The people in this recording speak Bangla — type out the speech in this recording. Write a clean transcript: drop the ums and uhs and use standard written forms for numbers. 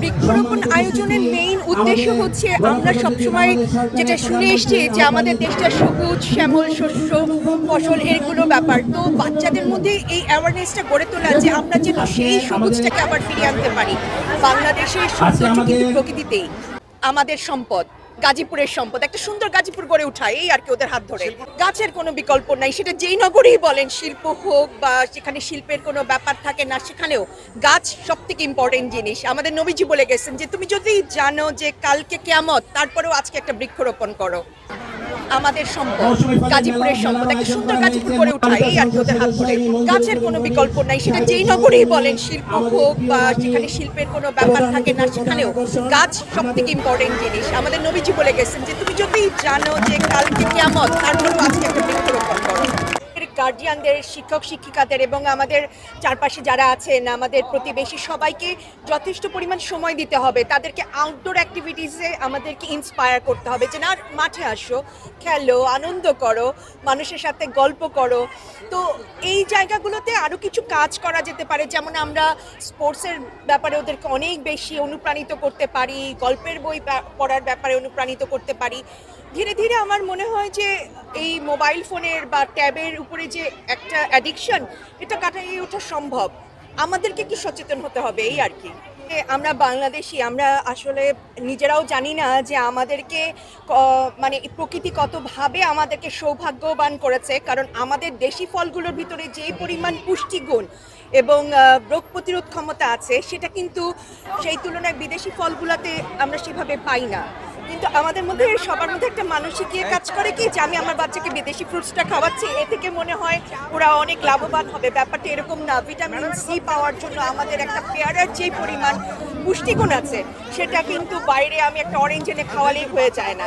বৃক্ষরোপণ আয়োজনের মেইন উদ্দেশ্য হচ্ছে আমরা সবসময় যেটা শুনে এসছি যে আমাদের দেশটা সবুজ শ্যামল শস্য ফসল এগুলো ব্যাপার। তো বাচ্চাদের মধ্যে এই অ্যাওয়ারনেসটা গড়ে তোলা যে আমরা যেন সেই সবুজটাকে আবার ফিরিয়ে আনতে পারি। বাংলাদেশের সৌন্দর্য কিন্তু প্রকৃতিতেই আমাদের সম্পদ, গাজীপুরের সম্পদ। একটা সুন্দর গাজীপুর গড়ে ওঠায় এই আর কি ওদের হাত ধরে। গাছের কোনো বিকল্প নাই, সেটা যেই নগরেই বলেন, শিল্প হোক বা সেখানে শিল্পের কোনো ব্যাপার থাকে না, সেখানেও গাছ সব থেকে ইম্পর্টেন্ট জিনিস। আমাদের নবীজি বলে গেছেন যে তুমি যদি জানো যে কালকে কিয়ামত, তারপরেও আজকে একটা বৃক্ষরোপণ করো। আমাদের সম্পদ, গাজীপুরের সম্পদ। একটা সুন্দর গাজীপুর গড়ে ওঠায় এই আর কি ওদের হাত ধরে। গাছের কোনো বিকল্প নাই, সেটা যেই নগরেই বলেন, শিল্প হোক বা সেখানে শিল্পের কোনো ব্যাপার থাকে না, সেখানেও গাছ সব থেকে ইম্পর্টেন্ট জিনিস। আমাদের নবীজি বলে গেছেন যে তুমি যদি জানো যে কালকে কিয়ামত, তারপরেও আজকে একটা বৃক্ষরোপণ করো। গার্জিয়ানদের, শিক্ষক শিক্ষিকাদের এবং আমাদের চারপাশে যারা আছেন, আমাদের প্রতিবেশী সবাইকে যথেষ্ট পরিমাণ সময় দিতে হবে। তাদেরকে আউটডোর অ্যাক্টিভিটিসে আমাদেরকে ইন্সপায়ার করতে হবে যে না, মাঠে আসো, খেলো, আনন্দ করো, মানুষের সাথে গল্প করো। তো এই জায়গাগুলোতে আরও কিছু কাজ করা যেতে পারে, যেমন আমরা স্পোর্টসের ব্যাপারে ওদেরকে অনেক বেশি অনুপ্রাণিত করতে পারি, গল্পের বই পড়ার ব্যাপারে অনুপ্রাণিত করতে পারি। ধীরে ধীরে আমার মনে হয় যে এই মোবাইল ফোনের বা ট্যাবের উপরে যে একটা অ্যাডিকশন, এটা কাটিয়ে ওঠা সম্ভব। আমাদেরকে কি সচেতন হতে হবে এই আর কি। আমরা বাংলাদেশি, আমরা আসলে নিজেরাও জানি না যে আমাদেরকে মানে প্রকৃতি কতভাবে আমাদেরকে সৌভাগ্যবান করেছে। কারণ আমাদের দেশি ফলগুলোর ভিতরে যেই পরিমাণ পুষ্টিগুণ এবং রোগ প্রতিরোধ ক্ষমতা আছে, সেটা কিন্তু সেই তুলনায় বিদেশি ফলগুলোতে আমরা সেভাবে পাই না। কিন্তু আমাদের মধ্যে সবার মধ্যে একটা মানসিক কাজ করে কি যে আমি আমার বাচ্চাকে বিদেশি ফ্রুটসটা খাওয়াচ্ছি, এ থেকে মনে হয় ওরা অনেক লাভবান হবে। ব্যাপারটা এরকম না। ভিটামিন সি পাওয়ার জন্য আমাদের একটা পেয়ারার যে পরিমাণ পুষ্টিগুণ আছে, সেটা কিন্তু বাইরে আমি একটা অরেঞ্জ এনে খাওয়ালেই হয়ে যায় না।